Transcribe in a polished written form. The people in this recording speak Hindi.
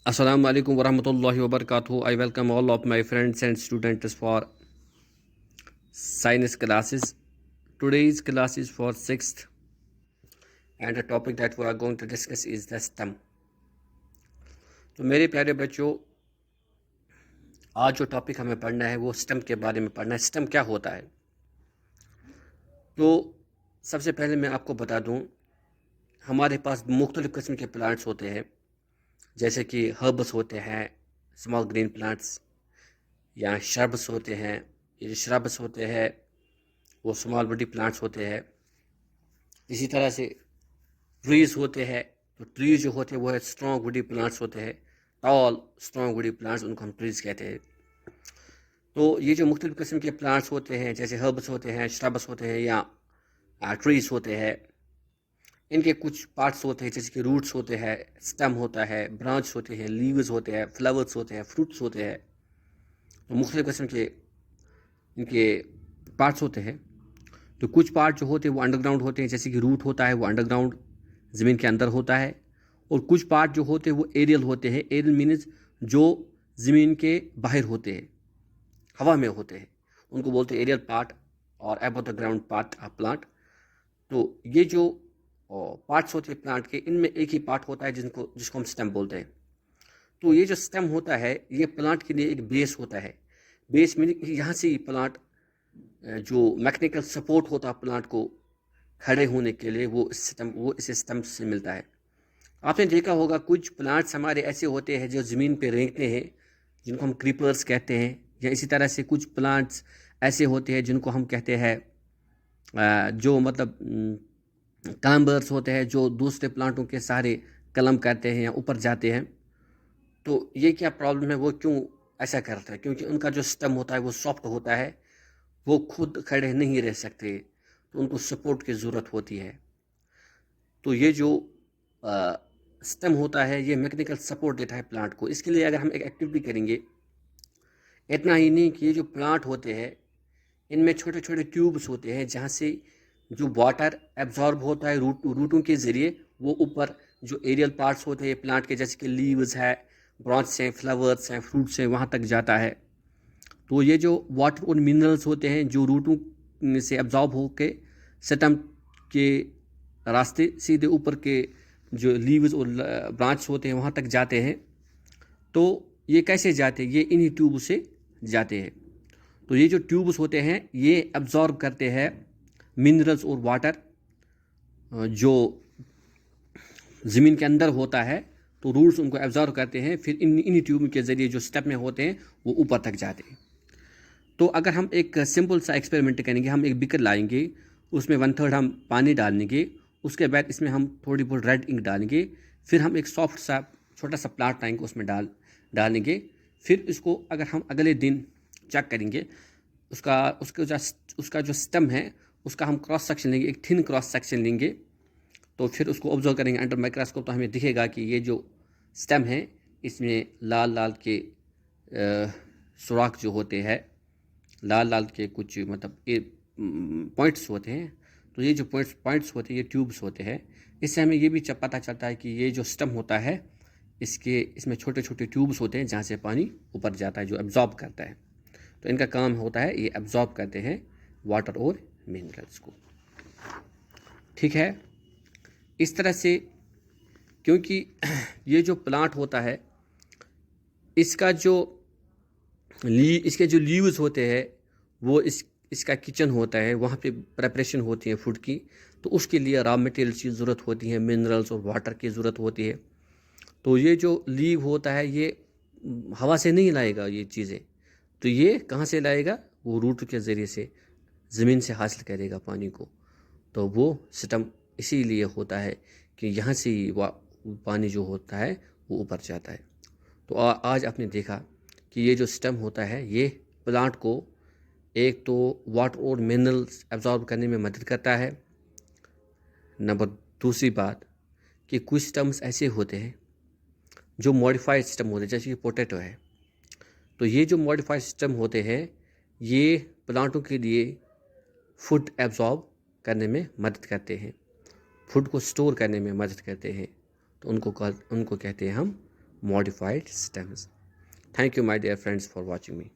Assalamu alaikum warahmatullahi wabarakatuh. I welcome all of my friends and students for science classes. Today's class is for 6th and the topic that we are going to discuss is the STEM. तो मेरे प्यारे बच्चों, आज जो टॉपिक हमें पढ़ना है वो STEM के बारे में पढ़ना है। STEM क्या होता है? तो सबसे पहले मैं आपको बता दूं, हमारे पास मुख्तलिफ़ किस्म के प्लांट्स होते हैं, जैसे कि हर्ब्स होते हैं, स्मॉल ग्रीन प्लांट्स, या श्रब्स होते हैं। ये जो श्रब्स होते हैं वो स्मॉल बॉडी प्लांट्स होते हैं। इसी तरह से ट्रीज़ होते हैं, तो ट्रीज जो होते हैं वो है स्ट्रॉन्ग वुडी प्लांट्स होते हैं, टॉल स्ट्रॉन्ग वुडी प्लांट्स, उनको हम ट्रीज़ कहते हैं। तो ये जो मुख्तलिफ़ किस्म के प्लांट्स होते हैं, जैसे हर्ब्स होते हैं, श्रब्स होते हैं या ट्रीज़ होते हैं, इनके कुछ पार्ट्स होते हैं, जैसे कि रूट्स होते हैं, स्टेम होता है, ब्रांच होते हैं, लीव्स होते हैं, फ्लावर्स होते हैं, फ्रूट्स होते हैं। तो मुख्तलिफ़ किस्म के इनके पार्ट्स होते हैं। तो कुछ पार्ट जो होते हैं वो अंडरग्राउंड होते हैं, जैसे कि रूट होता है वो अंडरग्राउंड ज़मीन के अंदर होता है। और कुछ पार्ट जो होते हैं वो एरियल होते हैं। एरियल मीन्स जो ज़मीन के बाहर होते हैं, हवा में होते हैं, उनको बोलते हैं एरियल पार्ट और above the ground part of plant. तो ये जो पार्ट्स होते हैं प्लांट के, इनमें एक ही पार्ट होता है जिसको हम स्टेम बोलते हैं। तो ये जो स्टेम होता है ये प्लांट के लिए एक बेस होता है। बेस मीनिंग यहाँ से ही प्लांट जो मैकेनिकल सपोर्ट होता है प्लांट को खड़े होने के लिए, वो इस स्टेम से मिलता है। आपने देखा होगा कुछ प्लांट्स हमारे ऐसे होते हैं जो ज़मीन पे रेंगते हैं, जिनको हम क्रीपर्स कहते हैं। या इसी तरह से कुछ प्लांट्स ऐसे होते हैं जिनको हम कहते हैं जो मतलब क्लाइंबर्स होते हैं, जो दूसरे प्लांटों के सहारे कलम करते हैं या ऊपर जाते हैं। तो ये क्या प्रॉब्लम है, वो क्यों ऐसा करते हैं? क्योंकि उनका जो स्टेम होता है वो सॉफ्ट होता है, वो खुद खड़े नहीं रह सकते, तो उनको सपोर्ट की ज़रूरत होती है। तो ये जो स्टेम होता है ये मैकेनिकल सपोर्ट देता है प्लांट को। इसके लिए अगर हम एक एक्टिविटी करेंगे, इतना ही नहीं कि ये जो प्लांट होते हैं इनमें छोटे छोटे ट्यूब्स होते हैं, जहाँ से जो वाटर एब्जॉर्ब होता है रूटों के ज़रिए, वो ऊपर जो एरियल पार्ट्स होते हैं प्लांट के, जैसे कि लीव्स है, ब्रांच हैं, फ्लावर्स हैं, फ्रूट्स हैं, वहाँ तक जाता है। तो ये जो वाटर और मिनरल्स होते हैं जो रूटों से एब्जॉर्ब होके स्टेम के रास्ते सीधे ऊपर के जो लीव्स और ब्रांच होते हैं वहाँ तक जाते हैं। तो ये कैसे जाते हैं? ये इन्हीं ट्यूब से जाते हैं। तो ये जो ट्यूब्स होते हैं ये एब्जॉर्ब करते हैं मिनरल्स और वाटर जो ज़मीन के अंदर होता है। तो रूट्स उनको एब्जॉर्ब करते हैं, फिर इन्हीं ट्यूब के ज़रिए जो स्टेप में होते हैं वो ऊपर तक जाते हैं। तो अगर हम एक सिंपल सा एक्सपेरिमेंट करेंगे, हम एक बिकर लाएंगे, उसमें 1/3 हम पानी डालेंगे, उसके बाद इसमें हम थोड़ी बहुत रेड इंक डालेंगे, फिर हम एक सॉफ्ट सा छोटा सा प्लांट लाएंगे, उसमें डालेंगे। फिर इसको अगर हम अगले दिन चेक करेंगे, उसका जो स्टेम है उसका हम क्रॉस सेक्शन लेंगे, एक थिन क्रॉस सेक्शन लेंगे। तो फिर उसको ऑब्जर्व करेंगे अंडर माइक्रोस्कोप, तो हमें दिखेगा कि ये जो स्टेम है इसमें लाल लाल के सुराख जो होते हैं, लाल लाल के कुछ मतलब पॉइंट्स होते हैं। तो ये जो पॉइंट्स होते हैं ये ट्यूब्स होते हैं। इससे हमें ये भी पता चलता है कि ये जो स्टेम होता है इसमें छोटे छोटे ट्यूब्स होते हैं जहाँ से पानी ऊपर जाता है, जो एब्जॉर्ब करता है। तो इनका काम होता है ये एब्जॉर्ब करते हैं वाटर और मिनरल्स को। ठीक है, इस तरह से क्योंकि ये जो प्लांट होता है इसके जो लीव्स होते हैं वो इसका किचन होता है, वहाँ पे प्रेपरेशन होती है फूड की। तो उसके लिए रॉ मटेरियल्स की ज़रूरत होती है, मिनरल्स और वाटर की ज़रूरत होती है। तो ये जो लीव होता है ये हवा से नहीं लाएगा ये चीज़ें, तो ये कहाँ से लाएगा? वो रूट के ज़रिए से ज़मीन से हासिल करेगा पानी को। तो वो सिस्टम इसीलिए होता है कि यहाँ से ही पानी जो होता है वो ऊपर जाता है। तो आज आपने देखा कि ये जो सिस्टम होता है ये प्लांट को एक तो वाटर और मिनरल्स एब्जॉर्ब करने में मदद करता है। नंबर दूसरी बात कि कुछ सिस्टम्स ऐसे होते हैं जो मॉडिफाइड सिस्टम होते हैं, जैसे कि पोटैटो है। तो ये जो मॉडिफाइड सिस्टम होते हैं ये प्लांटों के लिए फूड एब्जॉर्ब करने में मदद करते हैं, फूड को स्टोर करने में मदद करते हैं। तो उनको कहते हैं हम modified stems. Thank you, my dear friends, for watching me.